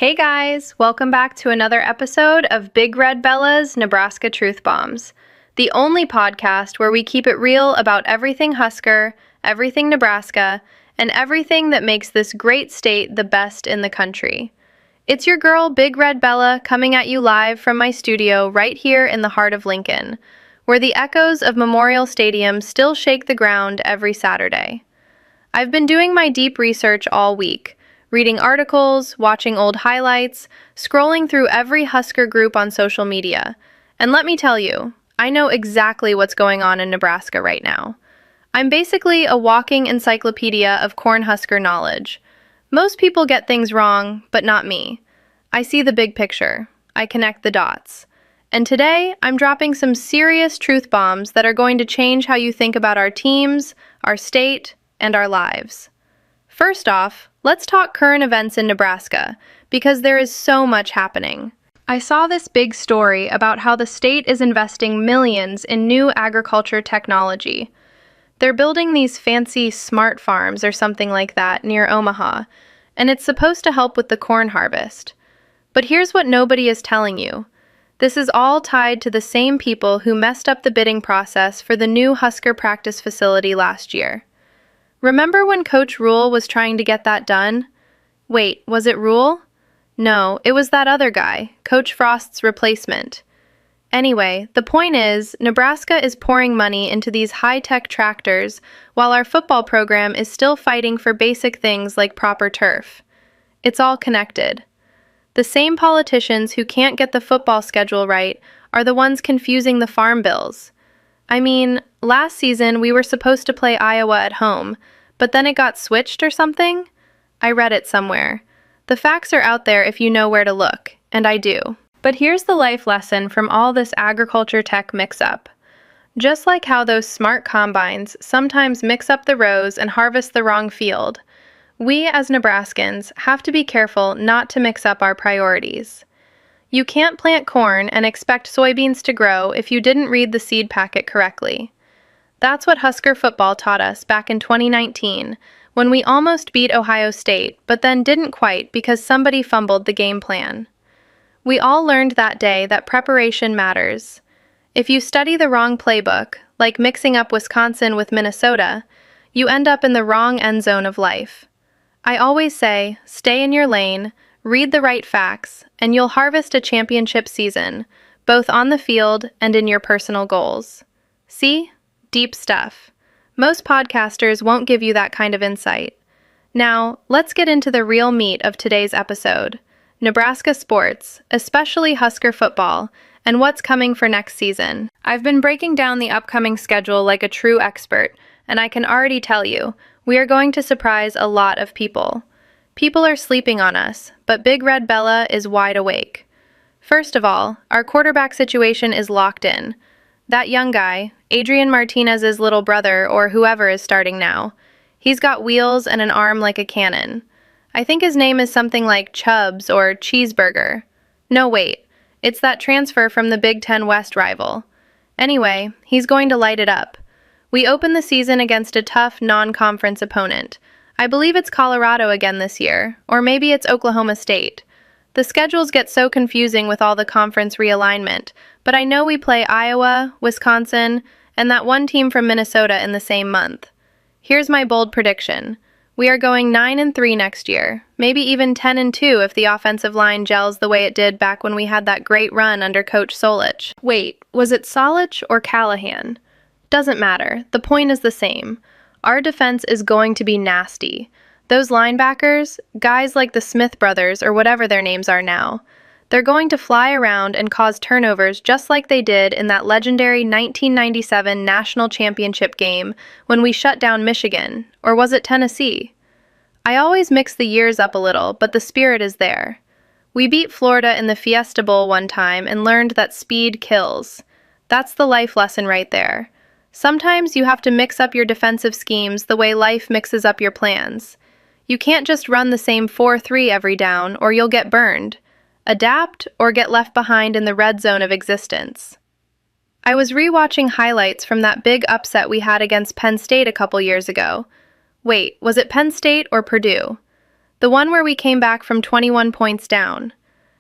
Hey guys, welcome back to another episode of Big Red Bella's Nebraska Truth Bombs, the only podcast where we keep it real about everything Husker, everything Nebraska, and everything that makes this great state the best in the country. It's your girl, Big Red Bella, coming at you live from my studio right here in the heart of Lincoln, where the echoes of Memorial Stadium still shake the ground every Saturday. I've been doing my deep research all week, reading articles, watching old highlights, scrolling through every Husker group on social media. And let me tell you, I know exactly what's going on in Nebraska right now. I'm basically a walking encyclopedia of Cornhusker knowledge. Most people get things wrong, but not me. I see the big picture. I connect the dots. And today, I'm dropping some serious truth bombs that are going to change how you think about our teams, our state, and our lives. First off, let's talk current events in Nebraska, because there is so much happening. I saw this big story about how the state is investing millions in new agriculture technology. They're building these fancy smart farms or something like that near Omaha, and it's supposed to help with the corn harvest. But here's what nobody is telling you. This is all tied to the same people who messed up the bidding process for the new Husker practice facility last year. Remember when Coach Rule was trying to get that done? Wait, was it Rule? No, it was that other guy, Coach Frost's replacement. Anyway, the point is, Nebraska is pouring money into these high-tech tractors while our football program is still fighting for basic things like proper turf. It's all connected. The same politicians who can't get the football schedule right are the ones confusing the farm bills. I mean, last season we were supposed to play Iowa at home, but then it got switched or something? I read it somewhere. The facts are out there if you know where to look, and I do. But here's the life lesson from all this agriculture tech mix-up. Just like how those smart combines sometimes mix up the rows and harvest the wrong field, we as Nebraskans have to be careful not to mix up our priorities. You can't plant corn and expect soybeans to grow if you didn't read the seed packet correctly. That's what Husker football taught us back in 2019, when we almost beat Ohio State, but then didn't quite because somebody fumbled the game plan. We all learned that day that preparation matters. If you study the wrong playbook, like mixing up Wisconsin with Minnesota, you end up in the wrong end zone of life. I always say, stay in your lane, read the right facts, and you'll harvest a championship season, both on the field and in your personal goals. See? Deep stuff. Most podcasters won't give you that kind of insight. Now, let's get into the real meat of today's episode. Nebraska sports, especially Husker football, and what's coming for next season. I've been breaking down the upcoming schedule like a true expert, and I can already tell you, we are going to surprise a lot of people. People are sleeping on us, but Big Red Bella is wide awake. First of all, our quarterback situation is locked in. That young guy, Adrian Martinez's little brother or whoever is starting now, he's got wheels and an arm like a cannon. I think his name is something like Chubbs or Cheeseburger. No, wait, it's that transfer from the Big Ten West rival. Anyway, he's going to light it up. We open the season against a tough non-conference opponent. I believe it's Colorado again this year, or maybe it's Oklahoma State. The schedules get so confusing with all the conference realignment, but I know we play Iowa, Wisconsin, and that one team from Minnesota in the same month. Here's my bold prediction. We are going 9-3 next year, maybe even 10-2 if the offensive line gels the way it did back when we had that great run under Coach Solich. Wait, was it Solich or Callahan? Doesn't matter, the point is the same. Our defense is going to be nasty. Those linebackers, guys like the Smith brothers or whatever their names are now, they're going to fly around and cause turnovers just like they did in that legendary 1997 national championship game when we shut down Michigan, or was it Tennessee? I always mix the years up a little, but the spirit is there. We beat Florida in the Fiesta Bowl one time and learned that speed kills. That's the life lesson right there. Sometimes you have to mix up your defensive schemes the way life mixes up your plans. You can't just run the same 4-3 every down or you'll get burned. Adapt or get left behind in the red zone of existence. I was rewatching highlights from that big upset we had against Penn State a couple years ago. Wait, was it Penn State or Purdue? the one where we came back from 21 points down.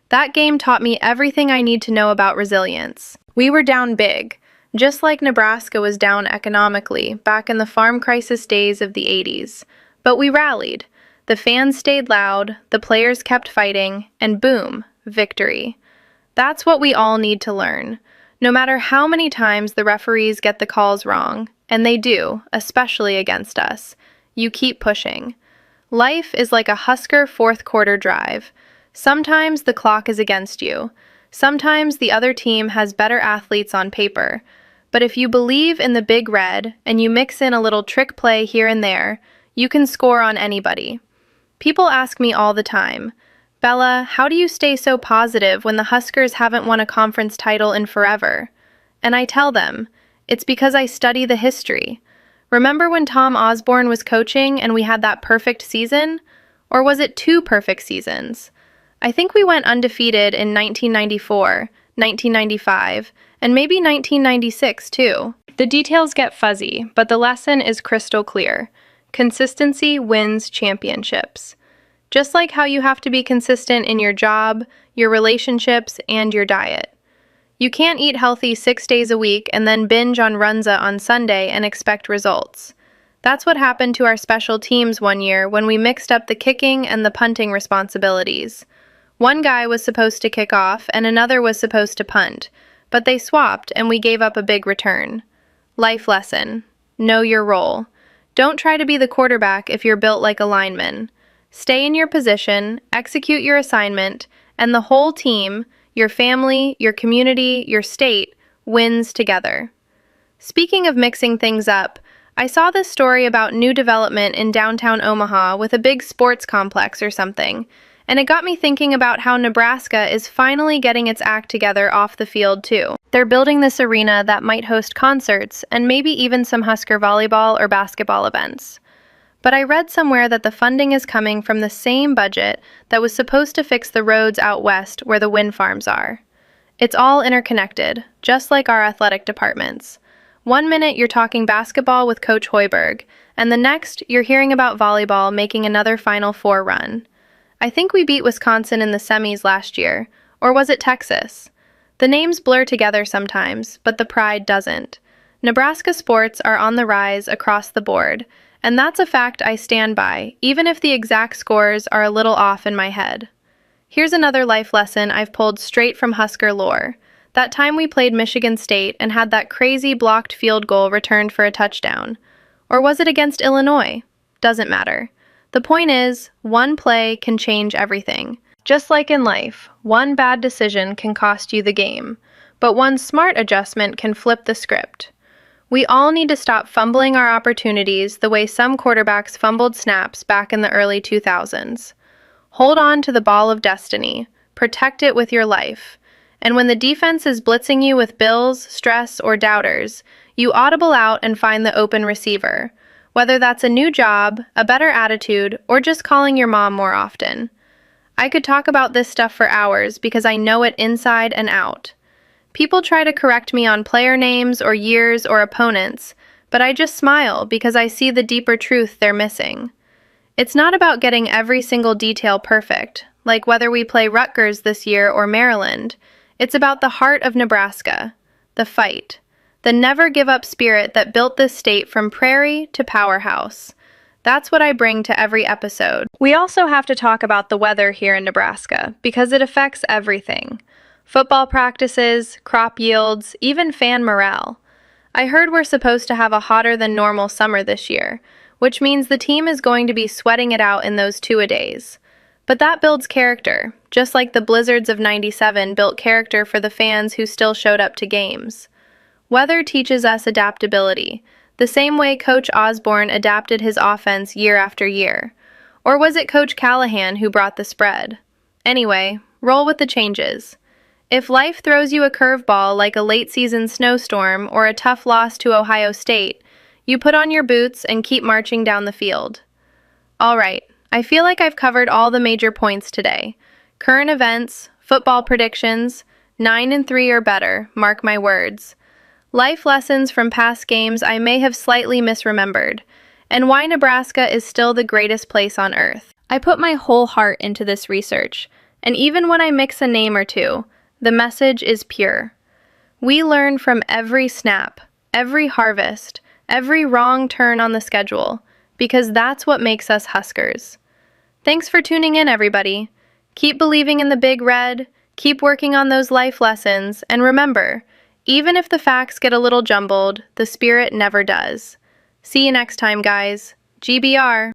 That game taught me everything I need to know about resilience. We were down big, just like Nebraska was down economically back in the farm crisis days of the 80s. But we rallied. The fans stayed loud, the players kept fighting, and boom, victory. That's what we all need to learn. No matter how many times the referees get the calls wrong, and they do, especially against us, you keep pushing. Life is like a Husker fourth quarter drive. Sometimes the clock is against you. Sometimes the other team has better athletes on paper. But if you believe in the Big Red and you mix in a little trick play here and there, you can score on anybody. People ask me all the time, Bella, how do you stay so positive when the Huskers haven't won a conference title in forever? And I tell them, it's because I study the history. Remember when Tom Osborne was coaching and we had that perfect season? Or was it two perfect seasons? I think we went undefeated in 1994, 1995, and maybe 1996 too. The details get fuzzy, but the lesson is crystal clear. Consistency wins championships. Just like how you have to be consistent in your job, your relationships, and your diet. You can't eat healthy 6 days a week and then binge on Runza on Sunday and expect results. That's what happened to our special teams one year when we mixed up the kicking and the punting responsibilities. One guy was supposed to kick off and another was supposed to punt, but they swapped and we gave up a big return. Life lesson. Know your role. Don't try to be the quarterback if you're built like a lineman. Stay in your position, execute your assignment, and the whole team, your family, your community, your state, wins together. Speaking of mixing things up, I saw this story about new development in downtown Omaha with a big sports complex or something, and it got me thinking about how Nebraska is finally getting its act together off the field too. They're building this arena that might host concerts and maybe even some Husker volleyball or basketball events. But I read somewhere that the funding is coming from the same budget that was supposed to fix the roads out west where the wind farms are. It's all interconnected, just like our athletic departments. One minute you're talking basketball with Coach Hoiberg, and the next you're hearing about volleyball making another Final Four run. I think we beat Wisconsin in the semis last year, or was it Texas? The names blur together sometimes, but the pride doesn't. Nebraska sports are on the rise across the board, and that's a fact I stand by, even if the exact scores are a little off in my head. Here's another life lesson I've pulled straight from Husker lore. That time we played Michigan State and had that crazy blocked field goal returned for a touchdown. Or was it against Illinois? Doesn't matter. The point is, one play can change everything. Just like in life, one bad decision can cost you the game, but one smart adjustment can flip the script. We all need to stop fumbling our opportunities the way some quarterbacks fumbled snaps back in the early 2000s. Hold on to the ball of destiny. Protect it with your life. And when the defense is blitzing you with bills, stress, or doubters, you audible out and find the open receiver. Whether that's a new job, a better attitude, or just calling your mom more often. I could talk about this stuff for hours because I know it inside and out. People try to correct me on player names or years or opponents, but I just smile because I see the deeper truth they're missing. It's not about getting every single detail perfect, like whether we play Rutgers this year or Maryland. It's about the heart of Nebraska, the fight, the never-give-up spirit that built this state from prairie to powerhouse. That's what I bring to every episode. We also have to talk about the weather here in Nebraska because it affects everything. Football practices, crop yields, even fan morale. I heard we're supposed to have a hotter than normal summer this year, which means the team is going to be sweating it out in those two-a-days. But that builds character, just like the blizzards of '97 built character for the fans who still showed up to games. Weather teaches us adaptability, the same way Coach Osborne adapted his offense year after year. Or was it Coach Callahan who brought the spread? Anyway, roll with the changes. If life throws you a curveball like a late-season snowstorm or a tough loss to Ohio State, you put on your boots and keep marching down the field. All right, I feel like I've covered all the major points today. Current events, football predictions, 9-3 or better, mark my words. Life lessons from past games I may have slightly misremembered, and why Nebraska is still the greatest place on earth. I put my whole heart into this research, and even when I mix a name or two, the message is pure. We learn from every snap, every harvest, every wrong turn on the schedule, because that's what makes us Huskers. Thanks for tuning in, everybody. Keep believing in the Big Red, keep working on those life lessons, and remember, even if the facts get a little jumbled, the spirit never does. See you next time, guys. GBR.